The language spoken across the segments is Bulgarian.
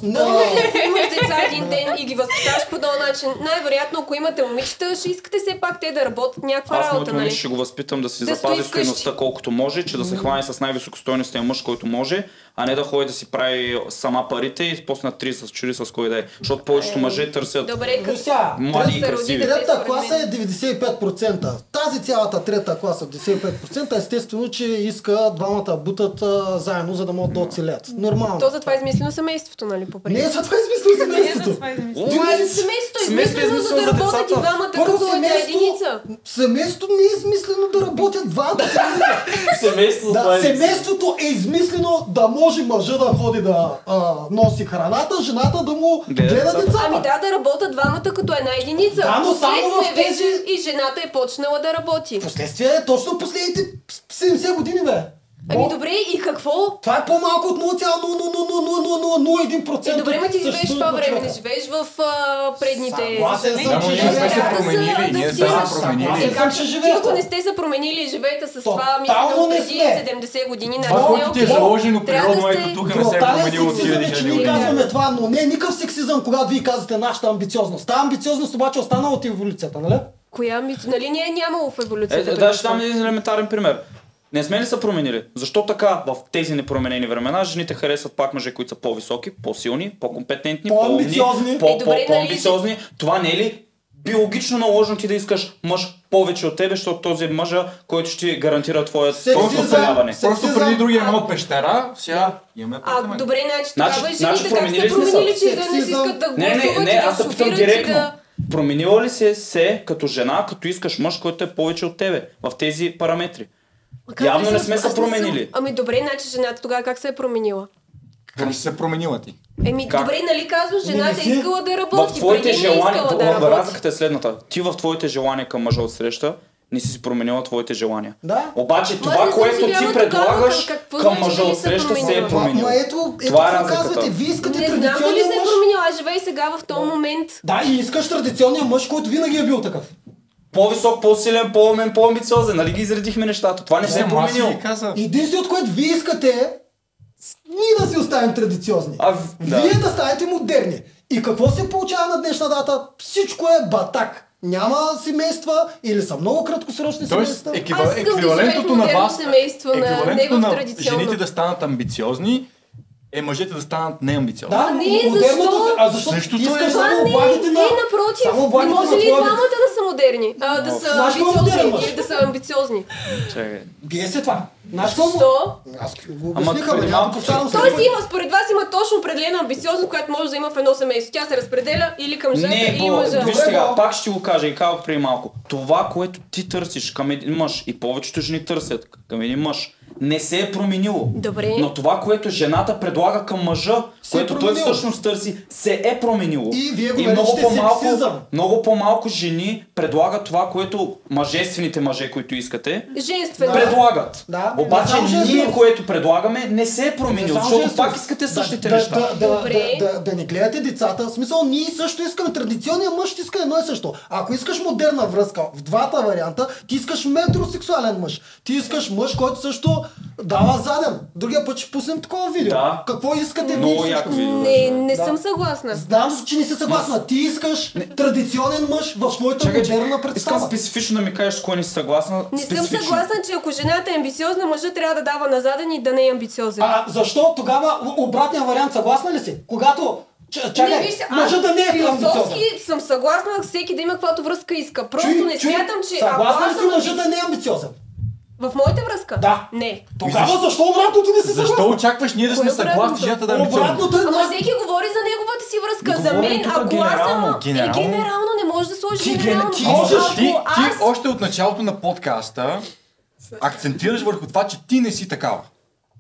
Ако имаш деца един ден и ги възпитаваш по този начин, най-вероятно, ако имате момичета, ще искате все пак те да работят някаква Аз работа, моето момиче ще го възпитам да си запази стойността колкото може, че да се хване с най-високостойностен мъж, който може, а не да ходи да си прави сама парите и после на 30 с чури с кой да е. Защото повечето мъже търсят млади и красиви. Трета класа е 95%. Тази цялата трета класа 95% естествено, че иска двамата бутат заедно, за да могат да оцелят. Нормално. То затова е измислено семейството, нали? Не, затова е измислено семейството. Това е семейството, измислено за да работят и двамата като една единица. Семейството не е измислено да работят двамата. Семейството е измислено да може мъжа да ходи да носи храната, жената да му гледа децата. Ами да работят двамата като една единица. Да, но само в тези... И жената е почнала да работи. Впоследствие точно последните 70 години, бе. Ами добре, и какво? Това е по-малко от 0,00001%. Добре, ма ти живееш в това време, не живееш в предните... Съгласен съм, че ние сме се променили, ние сме се променили. Ако не сте се променили и живеете с това, мисля, преди 70 години, това, което ти е заложено природно, ето тук не се е променило от хиляди ние казваме това, но не е никакъв сексизъм, когато вие казвате нашата амбициозност. Та амбициозност обаче останала от еволюцията, нали? Коя амбициозност? Нали не е нямало в еволюцията? Да, ще дам един елементарен пример. Не сме ли са променили? Защо така в тези непроменени времена жените харесват пак мъже, които са по-високи, по-силни, по-компетентни, по-амбициозни, по-амбициозни? Това не е ли биологично наложено ти да искаш мъж повече от тебе, защото този е мъжа, който ще ти гарантира твоят оцеляване? Просто преди другия имал пещера, сега имаме апартамент. Добре, тогава и жените как са променили, че изведнъж искат да гласуват и да шофират и да... Променила ли се като жена, като искаш мъж, който е повече от тебе в тези параметри? Явно не сме се променили. Ами добре, жената тогава как се е променила? Как се променила ти? Добре, нали казваш, жената е искала да работи, в твоите желания, разликата е следната. Ти в твоите желания към мъжа от среща не си променила твоите желания. Да. Обаче това, което ти предлагаш към мъжа от среща се е променило. Това е разликата. Вие искате не традиционния мъж. знам дали се е променила, аз живей сега в този момент. Да, и искаш традиционния мъж, който винаги е бил такъв. По-висок, по-силен, по-умен, по-амбициозен. Нали ги изредихме нещата? Това не се е променило. Единственото, което вие искате е ние да си оставим традиционни. Вие да станете модерни. И какво се получава на днешна дата? Всичко е батак. Няма семейства или са много краткосрочни семейства. Еквивалентното на вас, еквивалентното на жените да станат амбициозни, е мъжете да станат неамбициозни. Да, защо? Същото искаш само облагите на... Не, напротив. Не може ли двамата да са модерни? Да са амбициозни или да са амбициозни? Бие се това. Защо? Аз го обясниха, но няма повтарям се. Тоест според вас има точно определена амбициозност, която може да има в едно семейство. Тя се разпределя или към жена, или мъжа. Виж сега, пак ще го кажа и казах преди малко. Това, което ти търсиш към един мъж и повечето жени търсят към един мъж, не се е променило. Добре. Но това, което жената предлага към мъжа, което той всъщност търси, се е променило. И вие го наричате сексизъм. Много по-малко жени предлагат това, което мъжествените мъже, които искате, предлагат. Да. Обаче ние, което предлагаме, не се е променило, защото пак искате същите неща. Да не гледате децата. В смисъл, ние също искаме. Традиционния мъж ще иска едно и също. Ако искаш модерна връзка в двата варианта, ти искаш метросексуален мъж. Ти искаш мъж, който също дава заден. Другия път ще пуснем такова видео. Да. Какво искате много вие? Не съм съгласна. Знам, че не си съгласна. Ти искаш традиционен мъж в своята модерна представа. Искам специфично да ми кажеш с кой не си съгласна. Не съм съгласна, че ако жената е амбициозна, мъжът трябва да дава на заден и да не е амбициозен. Защо тогава обратния вариант съгласна ли си? Когато чакай, мъжът да не е амбициозен. Философски съм съгласна всеки да има каквато връзка иска. Просто не смятам, че съгласна ли си мъжът да не е амбициозен? В моята връзка? Да. Не. Тогава защо обратното не се съгласна? Защо очакваш ние да сме съгласни, жената да е амбициозна? Ама всеки говори за неговата си връзка. За мен, ако аз съм... Генерално не може да сложиш генерално. Ти още от началото на подкаста акцентираш върху това, че ти не си такава.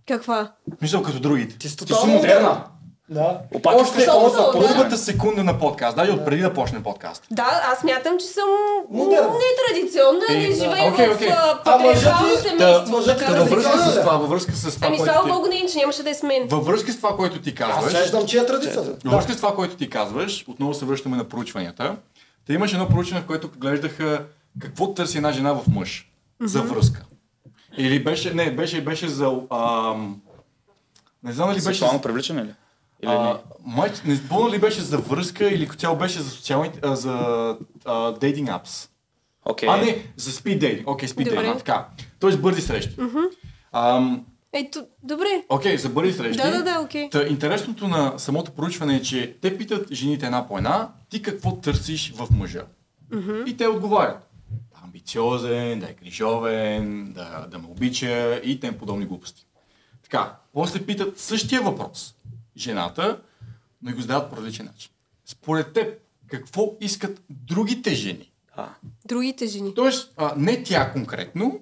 Каква? Мисля като другите. Ти си модерна. Да. Още от първата секунда на подкаст, даже от преди да почне подкаст. Да, аз мятам, че съм нетрадиционна, не живея в патриархално семейство. Във връзка с това, слава Богу, не, че нямаше да е с мен. Във връзка с това, което ти казваш. Аз виждам, че е традиционно. Във връзка с това, което ти казваш, отново се връщаме на проучванията. Та имаш едно проучване, в което гледаха какво търси една жена в мъж за връзка. Или беше за... не знам дали беше... Сексуално привличане ли? Не спомня ли беше за връзка или като цяло беше за социалните, дейтинг апс. Не, за спид дейдинг. Спид дейдинг, така. Тоест бързи срещи. Ето, добре. За бързи срещи. Окей. Интересното на самото проучване е, че те питат жените една по една, ти какво търсиш в мъжа? И те отговарят. Амбициозен, да е грижовен, да ме обича и тем подобни глупости. Така, после питат същия въпрос жената, но и го задават по различен начин. Според теб, какво искат другите жени? Другите жени? Тоест, не тя конкретно,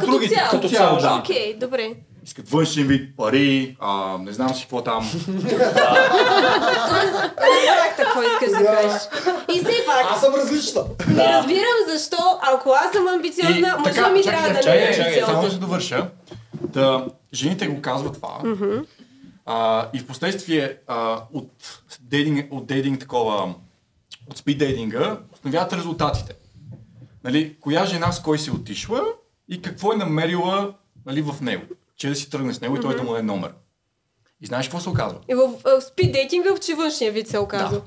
другите като цяло, да. Окей, добре. Искат външен вид, пари, не знам си какво там. Разбрах какво искаш да кажеш. И все пак... Аз съм различна. Не разбирам защо, ако аз съм амбициозна, мъжа ми трябва да не е амбициозна. Само да довърша. Жените го казват това. И в последствие от дейдинг такова, от спид дейдинга, установяват резултатите. Нали, коя жена с кой си отишла и какво е намерила, нали, в него. Че да си тръгне с него и той да му даде номер. И знаеш какво се оказва? И в спид дейтинга, че външния вид се оказва.